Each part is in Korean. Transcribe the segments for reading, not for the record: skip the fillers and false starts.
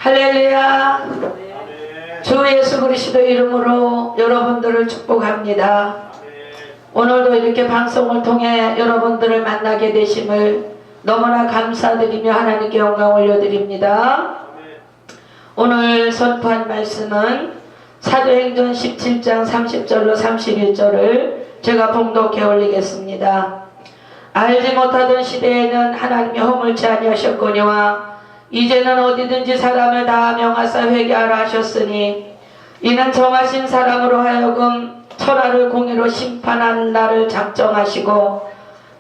할렐루야. 주 예수 그리스도 이름으로 여러분들을 축복합니다. 오늘도 이렇게 방송을 통해 여러분들을 만나게 되심을 너무나 감사드리며 하나님께 영광 올려드립니다. 오늘 선포한 말씀은 사도행전 17장 30절로 31절을 제가 봉독해 올리겠습니다. 알지 못하던 시대에는 하나님이 허물지 아니하셨거니와 이제는 어디든지 사람을 다 명하사 회개하라 하셨으니 이는 정하신 사람으로 하여금 천하를 공의로 심판한 날을 작정하시고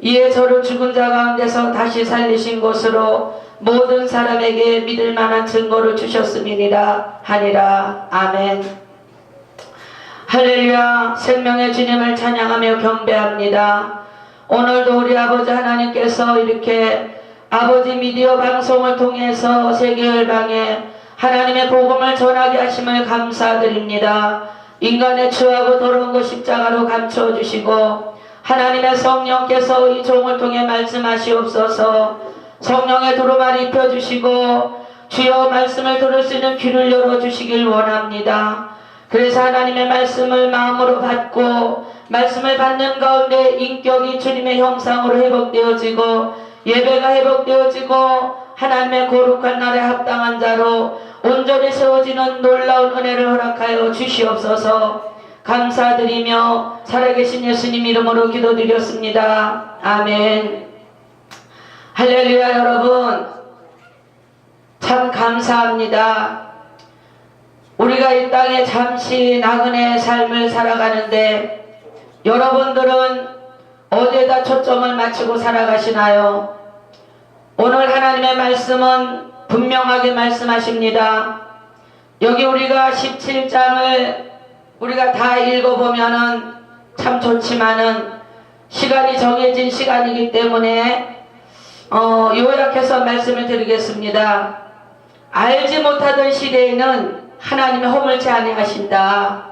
이에 저를 죽은 자 가운데서 다시 살리신 것으로 모든 사람에게 믿을 만한 증거를 주셨음이니라 하니라. 아멘. 할렐루야. 생명의 주님을 찬양하며 경배합니다. 오늘도 우리 아버지 하나님께서 이렇게 아버지 미디어 방송을 통해서 세계 열방에 하나님의 복음을 전하게 하심을 감사드립니다. 인간의 추하고 더러운 것 십자가로 감추어 주시고 하나님의 성령께서 이 종을 통해 말씀하시옵소서. 성령의 두루마리 입혀주시고 주여 말씀을 들을 수 있는 귀를 열어주시길 원합니다. 그래서 하나님의 말씀을 마음으로 받고 말씀을 받는 가운데 인격이 주님의 형상으로 회복되어지고 예배가 회복되어지고 하나님의 거룩한 날에 합당한 자로 온전히 세워지는 놀라운 은혜를 허락하여 주시옵소서. 감사드리며 살아계신 예수님 이름으로 기도드렸습니다. 아멘. 할렐루야. 여러분 참 감사합니다. 우리가 이 땅에 잠시 나그네의 삶을 살아가는데 여러분들은 어디에다 초점을 맞추고 살아가시나요? 오늘 하나님의 말씀은 분명하게 말씀하십니다. 여기 우리가 17장을 우리가 다 읽어보면은 참 좋지만은 시간이 정해진 시간이기 때문에 요약해서 말씀을 드리겠습니다. 알지 못하던 시대에는 하나님이 허물지 아니하신다.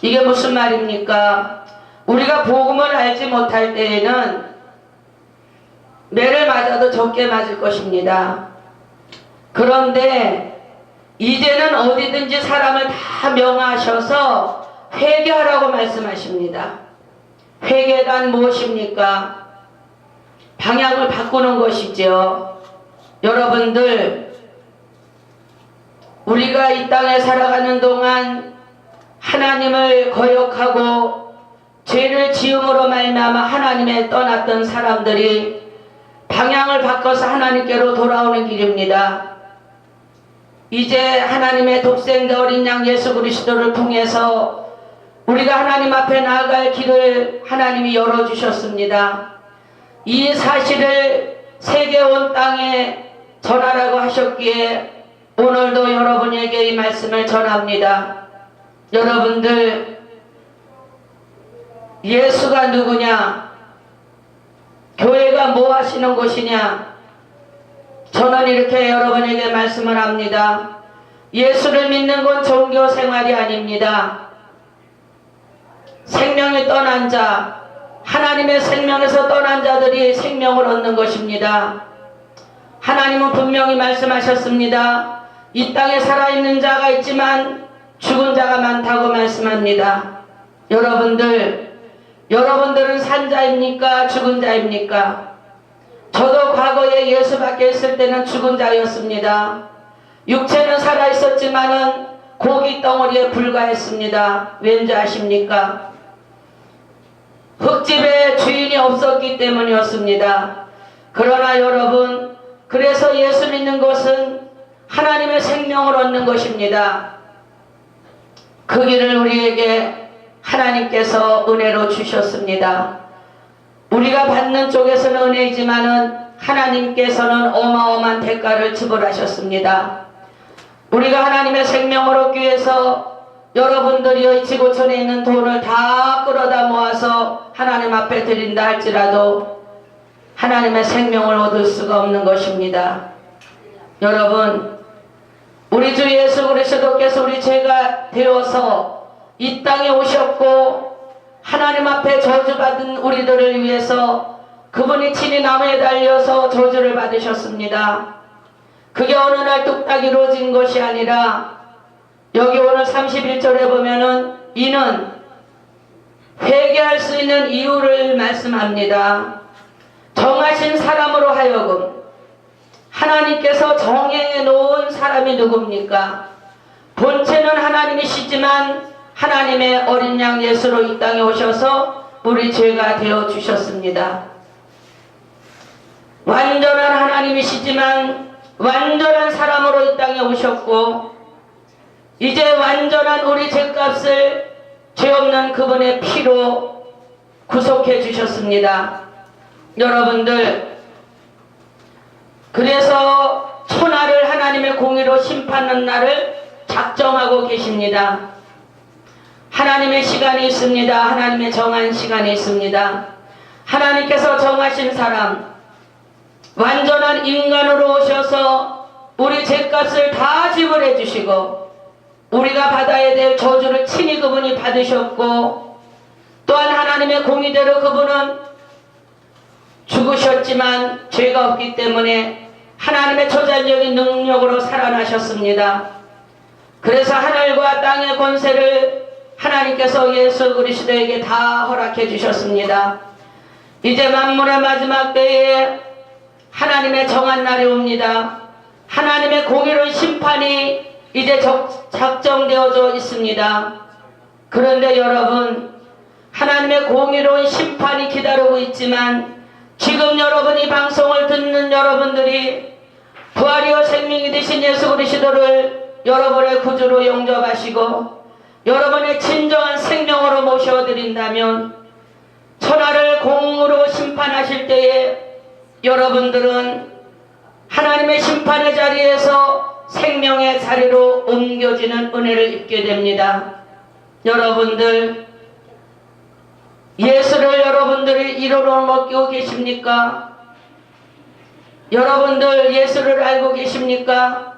이게 무슨 말입니까? 우리가 복음을 알지 못할 때에는 매를 맞아도 적게 맞을 것입니다. 그런데 이제는 어디든지 사람을 다 명하셔서 회개하라고 말씀하십니다. 회개란 무엇입니까? 방향을 바꾸는 것이죠. 여러분들 우리가 이 땅에 살아가는 동안 하나님을 거역하고 죄를 지음으로 말미암아 하나님에 떠났던 사람들이 방향을 바꿔서 하나님께로 돌아오는 길입니다. 이제 하나님의 독생자 어린 양 예수 그리스도를 통해서 우리가 하나님 앞에 나아갈 길을 하나님이 열어주셨습니다. 이 사실을 세계 온 땅에 전하라고 하셨기에 오늘도 여러분에게 이 말씀을 전합니다. 여러분들 예수가 누구냐? 교회가 뭐 하시는 곳이냐? 저는 이렇게 여러분에게 말씀을 합니다. 예수를 믿는 건 종교 생활이 아닙니다. 생명이 떠난 자, 하나님의 생명에서 떠난 자들이 생명을 얻는 것입니다. 하나님은 분명히 말씀하셨습니다. 이 땅에 살아있는 자가 있지만 죽은 자가 많다고 말씀합니다. 여러분들은 산 자입니까? 죽은 자입니까? 저도 과거에 예수 밖에 있을 때는 죽은 자였습니다. 육체는 살아있었지만은 고기 덩어리에 불과했습니다. 왠지 아십니까? 흙집에 주인이 없었기 때문이었습니다. 그러나 여러분, 그래서 예수 믿는 것은 하나님의 생명을 얻는 것입니다. 그 길을 우리에게 하나님께서 은혜로 주셨습니다. 우리가 받는 쪽에서는 은혜이지만은 하나님께서는 어마어마한 대가를 지불하셨습니다. 우리가 하나님의 생명을 얻기 위해서 여러분들이 이 지구촌에 있는 돈을 다 끌어다 모아서 하나님 앞에 드린다 할지라도 하나님의 생명을 얻을 수가 없는 것입니다. 여러분, 우리 주 예수 그리스도께서 우리 죄가 되어서 이 땅에 오셨고 하나님 앞에 저주받은 우리들을 위해서 그분이 친히 나무에 달려서 저주를 받으셨습니다. 그게 어느 날 뚝딱 이루어진 것이 아니라 여기 오늘 31절에 보면은 이는 회개할 수 있는 이유를 말씀합니다. 정하신 사람으로 하여금 하나님께서 정해 놓은 사람이 누굽니까? 본체는 하나님이시지만 하나님의 어린 양 예수로 이 땅에 오셔서 우리 죄가 되어 주셨습니다. 완전한 하나님이시지만 완전한 사람으로 이 땅에 오셨고 이제 완전한 우리 죄값을 죄 없는 그분의 피로 구속해 주셨습니다. 여러분들, 그래서 천하를 하나님의 공의로 심판하는 날을 작정하고 계십니다. 하나님의 시간이 있습니다. 하나님의 정한 시간이 있습니다. 하나님께서 정하신 사람, 완전한 인간으로 오셔서 우리 죄값을 다 지불해 주시고 우리가 받아야 될 저주를 친히 그분이 받으셨고 또한 하나님의 공의대로 그분은 죽으셨지만 죄가 없기 때문에 하나님의 초자연적인 능력으로 살아나셨습니다. 그래서 하늘과 땅의 권세를 하나님께서 예수 그리스도에게 다 허락해 주셨습니다. 이제 만물의 마지막 때에 하나님의 정한 날이 옵니다. 하나님의 공의로운 심판이 이제 작정되어져 있습니다. 그런데 여러분, 하나님의 공의로운 심판이 기다리고 있지만 지금 여러분이 방송을 듣는 여러분들이 부활이요 생명이 되신 예수 그리스도를 여러분의 구주로 영접하시고 여러분의 진정한 생명으로 모셔드린다면 천하를 공으로 심판하실 때에 여러분들은 하나님의 심판의 자리에서 생명의 자리로 옮겨지는 은혜를 입게 됩니다. 여러분들, 예수를 여러분들이 이루어 먹고 계십니까? 여러분들 예수를 알고 계십니까?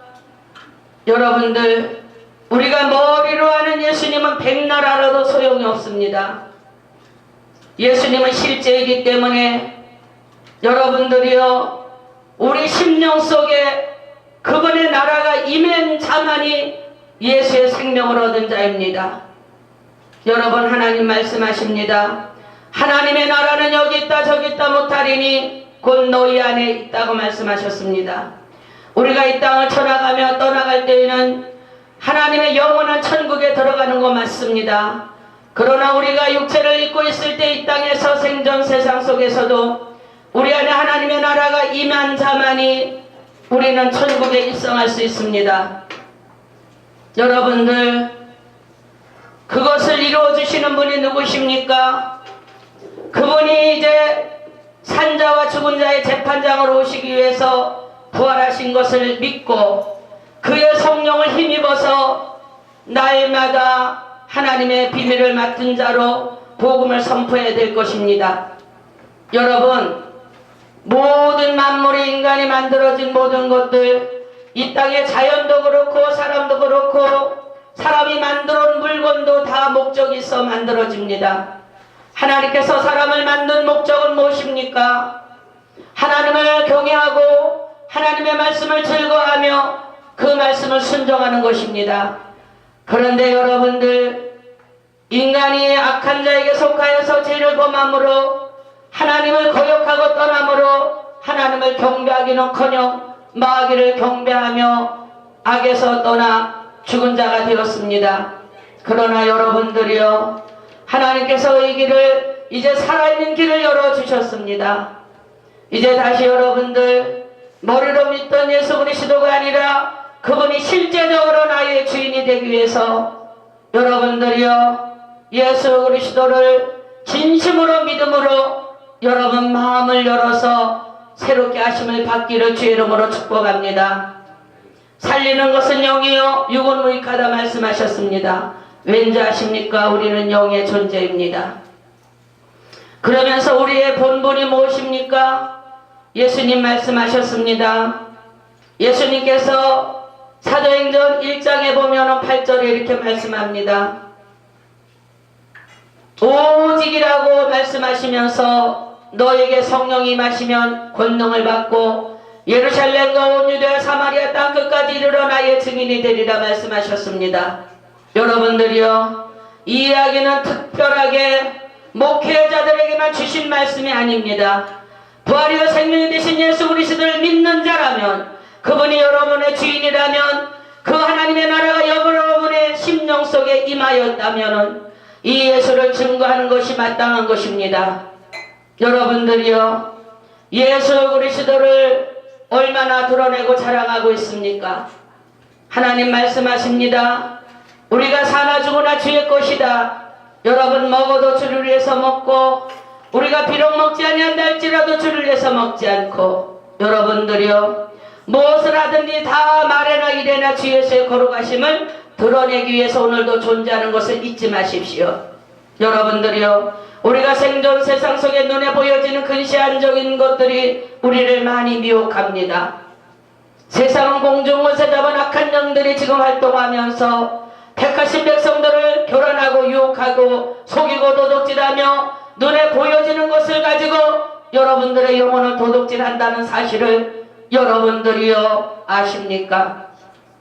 여러분들, 우리가 머리로 아는 예수님은 백날 알아도 소용이 없습니다. 예수님은 실제이기 때문에 여러분들이요, 우리 심령 속에 그분의 나라가 임한 자만이 예수의 생명을 얻은 자입니다. 여러분, 하나님 말씀하십니다. 하나님의 나라는 여기 있다 저기 있다 못하리니 곧 너희 안에 있다고 말씀하셨습니다. 우리가 이 땅을 쳐나가며 떠나갈 때에는 하나님의 영원한 천국에 들어가는 거 맞습니다. 그러나 우리가 육체를 입고 있을 때 이 땅에서 생전 세상 속에서도 우리 안에 하나님의 나라가 임한 자만이 우리는 천국에 입성할 수 있습니다. 여러분들, 그것을 이루어 주시는 분이 누구십니까? 그분이 이제 산자와 죽은 자의 재판장으로 오시기 위해서 부활하신 것을 믿고 그의 성령을 힘입어서 날마다 하나님의 비밀을 맡은 자로 복음을 선포해야 될 것입니다. 여러분, 모든 만물의 인간이 만들어진 모든 것들, 이 땅의 자연도 그렇고 사람도 그렇고 사람이 만들어온 물건도 다 목적이 있어 만들어집니다. 하나님께서 사람을 만든 목적은 무엇입니까? 하나님을 경외하고 하나님의 말씀을 즐거워하며 그 말씀을 순종하는 것입니다. 그런데 여러분들, 인간이 악한 자에게 속하여서 죄를 범함으로 하나님을 거역하고 떠남으로 하나님을 경배하기는커녕 마귀를 경배하며 악에서 떠나 죽은 자가 되었습니다. 그러나 여러분들이요, 하나님께서 이 길을, 이제 살아있는 길을 열어주셨습니다. 이제 다시 여러분들, 머리로 믿던 예수 그리스도가 아니라 그분이 실제적으로 나의 주인이 되기 위해서 여러분들이요, 예수 그리스도를 진심으로 믿음으로 여러분 마음을 열어서 새롭게 하심을 받기를 주의 이름으로 축복합니다. 살리는 것은 영이요 육은 무익하다 말씀하셨습니다. 왠지 아십니까? 우리는 영의 존재입니다. 그러면서 우리의 본분이 무엇입니까? 예수님 말씀하셨습니다. 예수님께서 사도행전 1장에 보면 8절에 이렇게 말씀합니다. 오직이라고 말씀하시면서 너에게 성령이 임하시면 권능을 받고 예루살렘과 온 유대와 사마리아 땅 끝까지 이르러 나의 증인이 되리라 말씀하셨습니다. 여러분들이요, 이 이야기는 특별하게 목회자들에게만 주신 말씀이 아닙니다. 부활이요 생명이 되신 예수 그리스도를 믿는 자라면, 그분이 여러분의 주인이라면, 그 하나님의 나라가 여러분의 심령 속에 임하였다면 이 예수를 증거하는 것이 마땅한 것입니다. 여러분들이요, 예수 그리스도를 얼마나 드러내고 자랑하고 있습니까? 하나님 말씀하십니다. 우리가 사나 죽으나 주의 것이다. 여러분, 먹어도 주를 위해서 먹고, 우리가 비록 먹지 아니한다 할지라도 주를 위해서 먹지 않고, 여러분들이요, 무엇을 하든지 다 말에나 이래나 주 예수의 거룩하심을 드러내기 위해서 오늘도 존재하는 것을 잊지 마십시오. 여러분들이요, 우리가 생존 세상 속에 눈에 보여지는 근시안적인 것들이 우리를 많이 미혹합니다. 세상은 공중원세 잡은 악한 영들이 지금 활동하면서 택하신 백성들을 교란하고 유혹하고 속이고 도둑질하며 눈에 보여지는 것을 가지고 여러분들의 영혼을 도둑질한다는 사실을 여러분들이요 아십니까?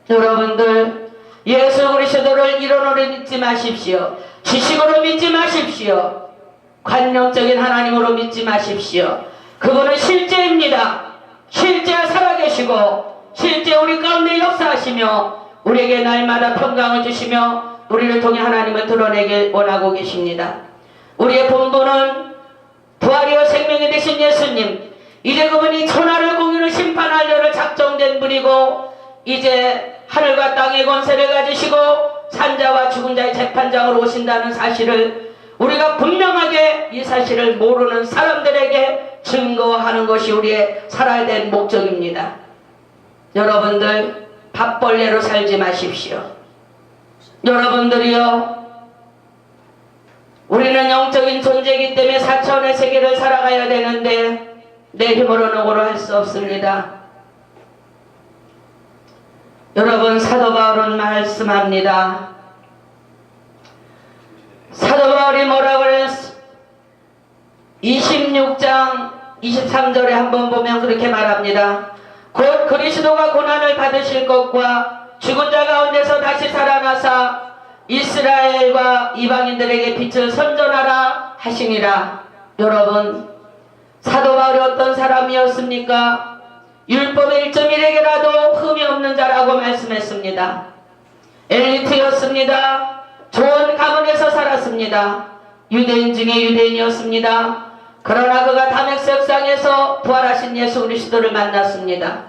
여러분들, 예수 그리스도를 이론으로 믿지 마십시오. 지식으로 믿지 마십시오. 관념적인 하나님으로 믿지 마십시오. 그분은 실제입니다. 실제 살아계시고 실제 우리 가운데 역사하시며 우리에게 날마다 평강을 주시며 우리를 통해 하나님을 드러내길 원하고 계십니다. 우리의 본분은 부활이요 생명이 되신 예수님, 이제 그분이 천하를 공유로 심판하려를 작정된 분이고 이제 하늘과 땅의 권세를 가지시고 산자와 죽은 자의 재판장으로 오신다는 사실을 우리가 분명하게 이 사실을 모르는 사람들에게 증거하는 것이 우리의 살아야 될 목적입니다. 여러분들, 밥벌레로 살지 마십시오. 여러분들이요, 우리는 영적인 존재이기 때문에 4차원의 세계를 살아가야 되는데 내 힘으로는 오로 할 수 없습니다. 여러분, 사도 바울은 말씀합니다. 사도 바울이 뭐라고 그랬어? 26장 23절에 한번 보면 그렇게 말합니다. 곧 그리스도가 고난을 받으실 것과 죽은 자 가운데서 다시 살아나사 이스라엘과 이방인들에게 빛을 선전하라 하시니라. 여러분, 사도 바울이 어떤 사람이었습니까? 율법의 1.1에게라도 흠이 없는 자라고 말씀했습니다. 엘리트였습니다. 좋은 가문에서 살았습니다. 유대인 중에 유대인이었습니다. 그러나 그가 다메섹상에서 부활하신 예수 그리스도를 만났습니다.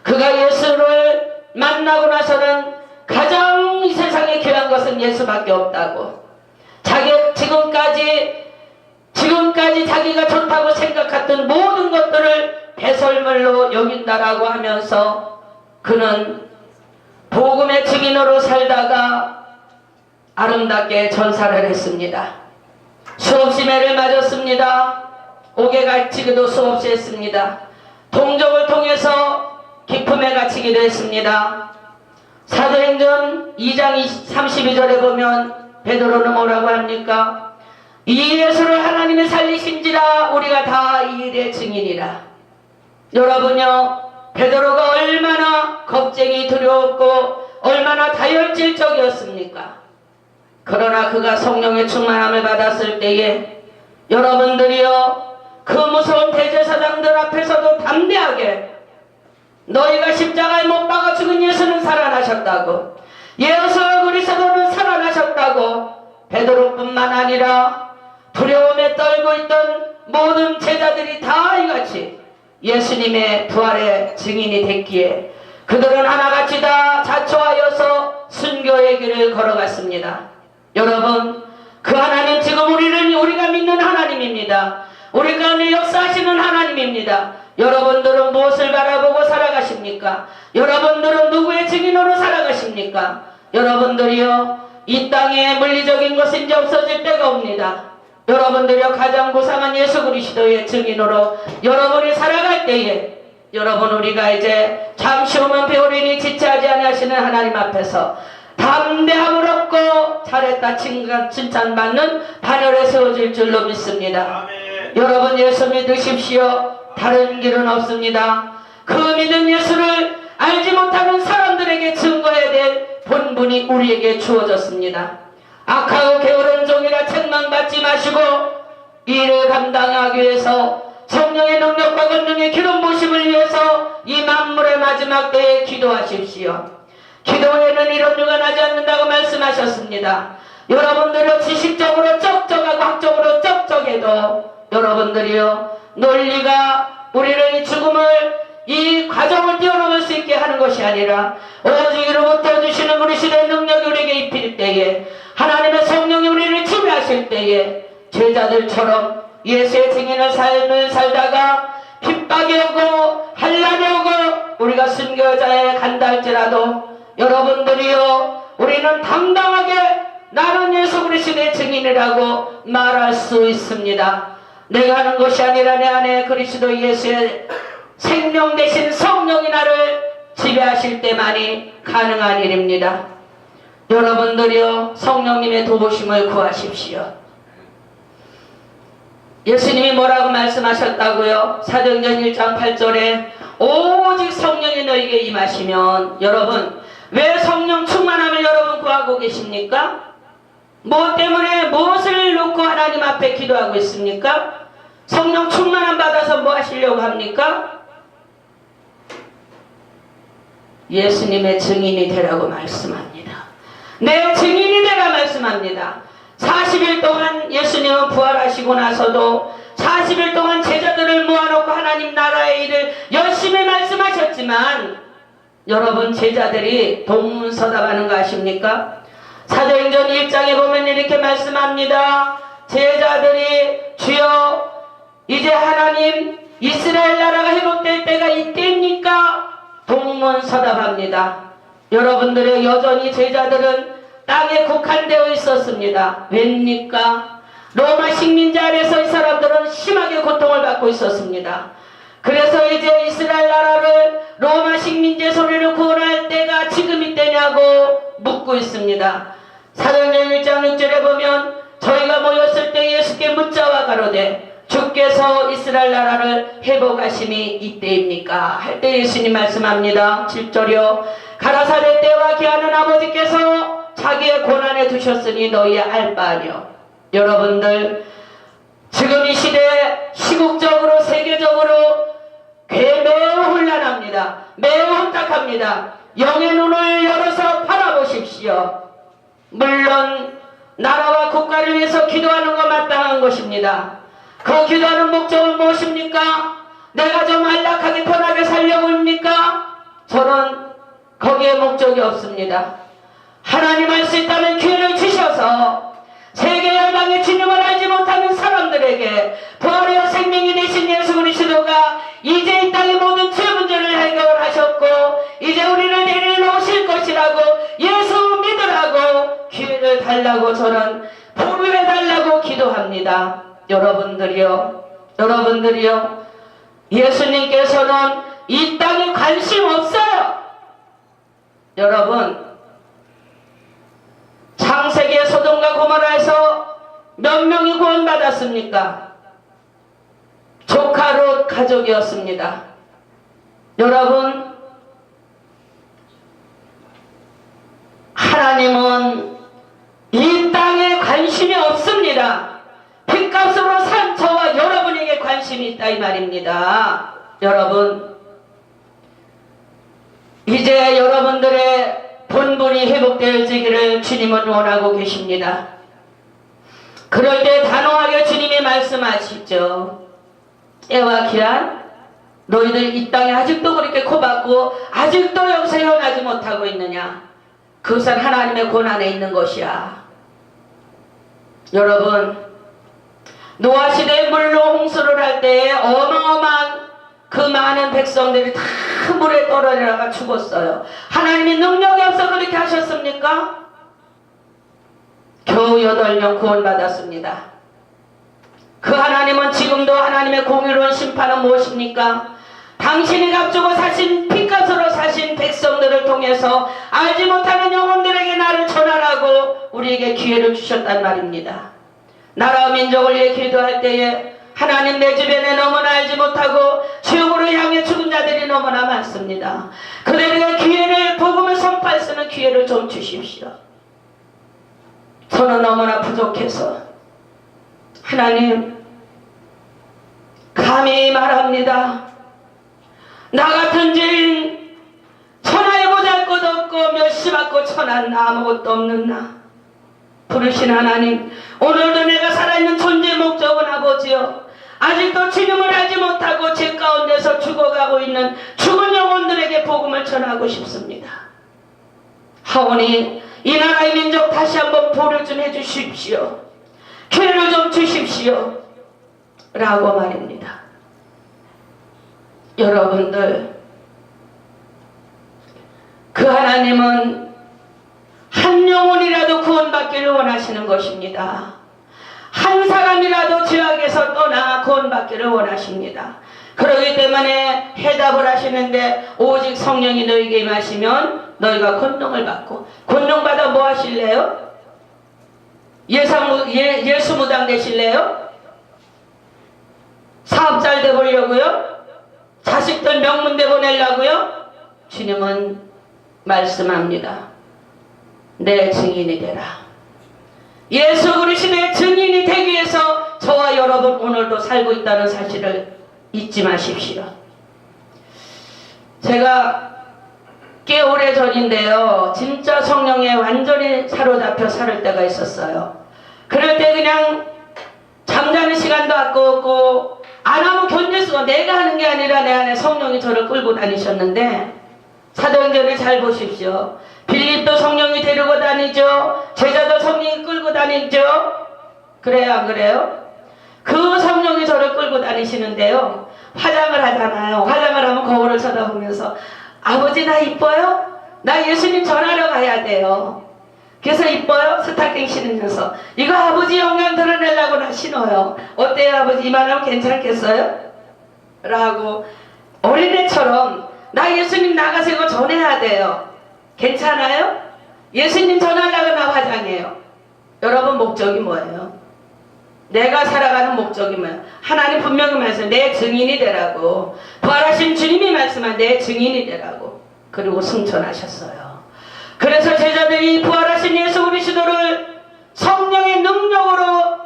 그가 예수를 만나고 나서는 가장 이 세상에 귀한 것은 예수밖에 없다고, 지금까지 자기가 좋다고 생각했던 모든 것들을 배설물로 여긴다라고 하면서 그는 복음의 증인으로 살다가 아름답게 전사를 했습니다. 수없이 매를 맞았습니다. 옥에 갇히기도 수없이 했습니다. 동족을 통해서 기품에 갇히기도 했습니다. 사도행전 2장 32절에 보면 베드로는 뭐라고 합니까? 이 예수를 하나님이 살리신지라 우리가 다 이 일의 증인이라. 여러분요, 베드로가 얼마나 겁쟁이 두려웠고 얼마나 다혈질적이었습니까? 그러나 그가 성령의 충만함을 받았을 때에 여러분들이요, 그 무서운 대제사장들 앞에서도 담대하게 너희가 십자가에 못 박아 죽은 예수는 살아나셨다고, 예수 그리스도는 살아나셨다고 베드로뿐만 아니라 두려움에 떨고 있던 모든 제자들이 다 이같이 예수님의 부활의 증인이 됐기에 그들은 하나같이 다 자초하여서 순교의 길을 걸어갔습니다. 여러분, 그 하나님 지금 우리가 믿는 하나님입니다. 우리 가운데 역사하시는 하나님입니다. 여러분들은 무엇을 바라보고 살아가십니까? 여러분들은 누구의 증인으로 살아가십니까? 여러분들이요, 이 땅에 물리적인 것은 이제 없어질 때가 옵니다. 여러분들이요, 가장 고상한 예수 그리스도의 증인으로 여러분이 살아갈 때에 여러분, 우리가 이제 잠시 후면 배우리니 지체하지 아니하시는 하나님 앞에서 담대함을 얻고 잘했다 칭찬받는 반열에 세워질 줄로 믿습니다. 아멘. 여러분, 예수 믿으십시오. 다른 길은 없습니다. 그 믿은 예수를 알지 못하는 사람들에게 증거해야 될 본분이 우리에게 주어졌습니다. 악하고 게으른 종이라 책망받지 마시고 이를 감당하기 위해서 성령의 능력과 권능의 기름 부으심을 위해서 이 만물의 마지막 때에 기도하십시오. 기도에는 이런 유가 나지 않는다고 말씀하셨습니다. 여러분들이 지식적으로 쩍쩍하고 학적으로 쩍쩍해도 여러분들이요 논리가 우리를 이 죽음을 이 과정을 뛰어넘을 수 있게 하는 것이 아니라 오직 이로부터 주시는 우리 시대의 능력이 우리에게 입힐 때에 하나님의 성령이 우리를 지배하실 때에 제자들처럼 예수의 증인을 삶을 살다가 핍박이 오고 환난이 오고 우리가 순교자에 간다 할지라도 여러분들이요 우리는 당당하게 나는 예수 그리스도의 증인이라고 말할 수 있습니다. 내가 하는 것이 아니라 내 안에 그리스도 예수의 생명 대신 성령이 나를 지배하실 때만이 가능한 일입니다. 여러분들이요 성령님의 도우심을 구하십시오. 예수님이 뭐라고 말씀하셨다고요? 사도행전 1장 8절에 오직 성령이 너에게 임하시면 여러분 왜 성령 충만함을 여러분 구하고 계십니까? 뭐 때문에 무엇을 놓고 하나님 앞에 기도하고 있습니까? 성령 충만함 받아서 뭐 하시려고 합니까? 예수님의 증인이 되라고 말씀합니다. 내 증인이 되라 말씀합니다. 40일 동안 예수님은 부활하시고 나서도 40일 동안 제자들을 모아놓고 하나님 나라의 일을 열심히 말씀하셨지만 여러분 제자들이 동문서답하는 거 아십니까? 사도행전 1장에 보면 이렇게 말씀합니다. 제자들이 주여 이제 하나님 이스라엘 나라가 회복될 때가 이때입니까? 동문서답합니다. 여러분들의 여전히 제자들은 땅에 국한되어 있었습니다. 왜입니까? 로마 식민지 아래서 이 사람들은 심하게 고통을 받고 있었습니다. 그래서 이제 이스라엘 나라를 로마 식민지의 소리를 구원할 때가 지금 이때냐고 묻고 있습니다. 사도행전 1장 6절에 보면 저희가 모였을 때 예수께 묻자와 가로되 주께서 이스라엘 나라를 회복하심이 이때입니까? 할 때 예수님 말씀합니다. 7절이요 가라사대 때와 기하는 아버지께서 자기의 고난에 두셨으니 너희 알 바 아니요. 여러분들 지금 이 시대에 시국적으로 세계적으로 매우 혼란합니다. 매우 혼탁합니다. 영의 눈을 열어서 바라보십시오. 물론 나라와 국가를 위해서 기도하는 것 마땅한 것입니다. 그 기도하는 목적은 무엇입니까? 내가 좀 안락하게 편하게 살려고 합니까? 저는 거기에 목적이 없습니다. 하나님 할 수 있다면 기회를 주셔서 세계 열방의 주님을 알지 못하는 사람들에게 부활의 생명이 되신 예수 그리스도가 이제 이 땅의 모든 죄 문제를 해결하셨고 이제 우리를 데리러 오실 것이라고 예수 믿으라고 기회를 달라고 저는 포부해 달라고 기도합니다. 여러분들이요 예수님께서는 이 땅에 관심 없어요. 여러분 창세기의 소돔과 고모라에서 몇 명이 구원받았습니까? 조카 롯 가족이었습니다. 여러분 하나님은 이 땅에 관심이 없습니다. 핏값으로 산 저와 여러분에게 관심이 있다 이 말입니다. 여러분 이제 여러분들의 본분이 회복되어지기를 주님은 원하고 계십니다. 그럴 때 단호하게 주님이 말씀하시죠. 때와 기한 너희들 이 땅에 아직도 그렇게 코박고 아직도 여기서 헤어나지 못하고 있느냐? 그것은 하나님의 고난에 있는 것이야. 여러분 노아 시대에 물로 홍수를 할 때에 어마어마한 그 많은 백성들이 다 물에 떨어져가 죽었어요. 하나님이 능력이 없어 그렇게 하셨습니까? 겨우 8명 구원받았습니다. 그 하나님은 지금도 하나님의 공의로운 심판은 무엇입니까? 당신이 값주고 사신 핏값으로 사신 백성들을 통해서 알지 못하는 영혼들에게 나를 전하라고 우리에게 기회를 주셨단 말입니다. 나라와 민족을 위해 기도할 때에 하나님 내 주변에 너무나 알지 못하고 지옥으로 향해 죽은 자들이 너무나 많습니다. 그들에게 기회를, 복음을 선포할 수 있는 기회를 좀 주십시오. 저는 너무나 부족해서 하나님 감히 말합니다. 나 같은 죄인, 천하에 보잘것없고 멸시받고 천한 아무것도 없는 나, 부르신 하나님, 오늘도 내가 살아있는 존재의 목적은 아버지여, 아직도 주님을 알지 못하고 죄 가운데서 죽어가고 있는 죽은 영혼들에게 복음을 전하고 싶습니다. 하오니 이 나라의 민족 다시 한번 보를 좀 해주십시오. 기회를 좀 주십시오. 라고 말입니다. 여러분들, 그 하나님은 한 영혼이라도 구원받기를 원하시는 것입니다. 한 사람이라도 죄악에서 떠나 구원받기를 원하십니다. 그러기 때문에 해답을 하시는데, 오직 성령이 너에게 임하시면 너희가 권능을 받고, 권능받아 뭐 하실래요? 예수 무당 되실래요? 사업 잘 되보려고요? 자식들 명문대 보내려고요? 주님은 말씀합니다. 내 증인이 되라. 예수 그리스도의 증인이 되기 위해서 저와 여러분 오늘도 살고 있다는 사실을 잊지 마십시오. 제가 꽤 오래 전인데요, 진짜 성령에 완전히 사로잡혀 살을 때가 있었어요. 그럴 때 그냥 잠자는 시간도 아까웠고, 안 하면 견딜 수가, 내가 하는 게 아니라 내 안에 성령이 저를 끌고 다니셨는데, 사도행전을 잘 보십시오. 빌립도 성령이 데리고 다니죠. 제자도 성령이 끌고 다니죠. 그래요, 안 그래요? 그 성령이 저를 끌고 다니시는데요, 화장을 하잖아요. 화장을 하면 거울을 쳐다보면서, 아버지 나 이뻐요? 나 예수님 전하러 가야 돼요. 그래서 이뻐요? 스타킹 신으면서. 이거 아버지 영광 드러내려고 나 신어요. 어때요 아버지? 이만하면 괜찮겠어요? 라고 어린애처럼 나 예수님 나가서 이거 전해야 돼요. 괜찮아요? 예수님 전하려고 나 화장해요. 여러분 목적이 뭐예요? 내가 살아가는 목적이 뭐예요? 하나님 분명히 말씀해, 내 증인이 되라고. 부활하신 주님이 말씀한 내 증인이 되라고. 그리고 승천하셨어요. 그래서 제자들이 부활하신 예수 그리스도를 성령의 능력으로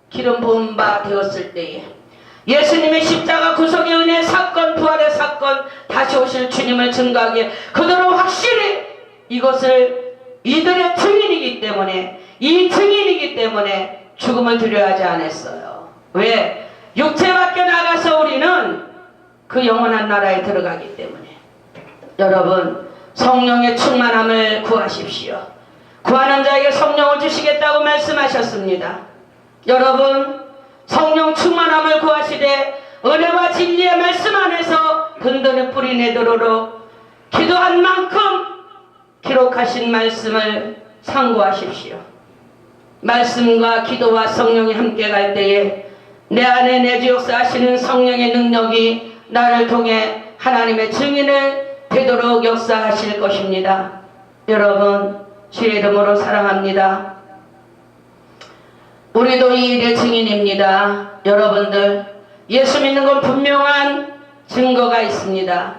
기름 부은 바 되었을 때에, 예수님의 십자가 구속의 은혜 사건, 부활의 사건, 다시 오실 주님을 증거하기에 그들은 확실히 이것을 이들의 증인이기 때문에, 이 증인이기 때문에 죽음을 두려워하지 않았어요. 왜? 육체 밖에 나가서 우리는 그 영원한 나라에 들어가기 때문에. 여러분, 성령의 충만함을 구하십시오. 구하는 자에게 성령을 주시겠다고 말씀하셨습니다. 여러분, 성령 충만함을 구하시되 은혜와 진리의 말씀 안에서 든든히 뿌리내도록 기도한 만큼 기록하신 말씀을 상고하십시오. 말씀과 기도와 성령이 함께 갈 때에 내 안에 내주 역사하시는 성령의 능력이 나를 통해 하나님의 증인을 되도록 역사하실 것입니다. 여러분, 주의 이름으로 사랑합니다. 우리도 이 일의 증인입니다. 여러분들, 예수 믿는 건 분명한 증거가 있습니다.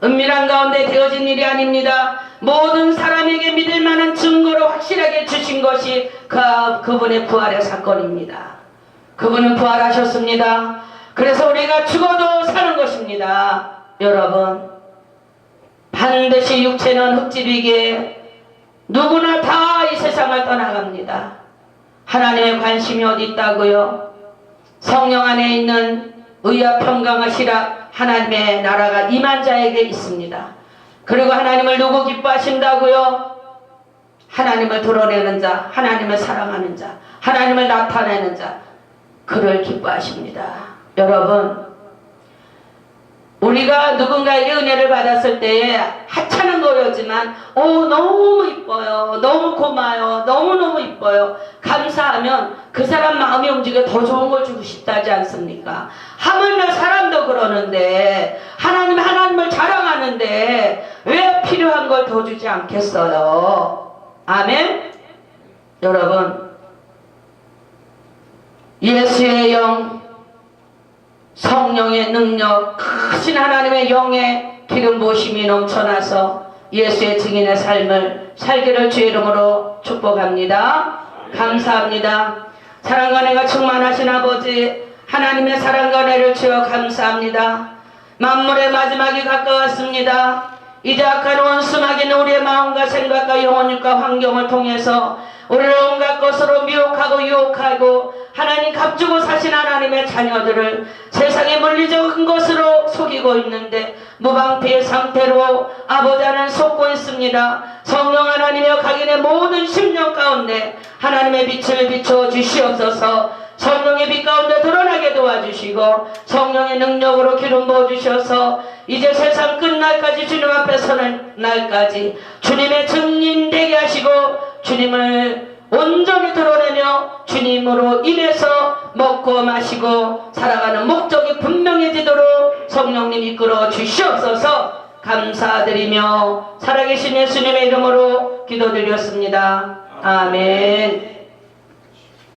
은밀한 가운데 되어진 일이 아닙니다. 모든 사람에게 믿을 만한 증거로 확실하게 주신 것이 그분의 부활의 사건입니다. 그분은 부활하셨습니다. 그래서 우리가 죽어도 사는 것입니다. 여러분, 반드시 육체는 흙집이기에 누구나 다 이 세상을 떠나갑니다. 하나님의 관심이 어디 있다고요? 성령 안에 있는 의와 평강과 희락, 하나님의 나라가 임한 자에게 있습니다. 그리고 하나님을 누구 기뻐하신다고요? 하나님을 드러내는 자, 하나님을 사랑하는 자, 하나님을 나타내는 자, 그를 기뻐하십니다. 여러분, 우리가 누군가에게 은혜를 받았을 때에 하찮은 거였지만 너무 이뻐요, 너무 고마워요, 너무너무 이뻐요, 감사하면 그 사람 마음이 움직여 더 좋은 걸 주고 싶다지 않습니까? 하물며 사람도 그러는데, 하나님을 자랑하는데 왜 필요한 걸 더 주지 않겠어요? 아멘? 여러분, 예수의 영, 성령의 능력, 크신 하나님의 영의 기름 부으심이 넘쳐나서 예수의 증인의 삶을 살기를 주의 이름으로 축복합니다. 감사합니다. 사랑과 은혜가 충만하신 아버지, 하나님의 사랑과 은혜를 주여 감사합니다. 만물의 마지막이 가까웠습니다. 이제 악한 원수 마귀는 우리의 마음과 생각과 영혼과 환경을 통해서 우리를 온갖 것으로 미혹하고 유혹하고 하나님 값주고 사신 하나님의 자녀들을 세상의 물리적인 것으로 속이고 있는데 무방비의 상태로 아버지는 속고 있습니다. 성령 하나님여 각인의 모든 심령 가운데 하나님의 빛을 비춰 주시옵소서. 성령의 빛 가운데 드러나게 도와주시고 성령의 능력으로 기름 부어주셔서 이제 세상 끝날까지 주님 앞에 서는 날까지 주님의 증인 되게 하시고 주님을 온전히 드러내며 주님으로 인해서 먹고 마시고 살아가는 목적이 분명해지도록 성령님 이끌어 주시옵소서. 감사드리며 살아계신 예수님의 이름으로 기도드렸습니다. 아멘.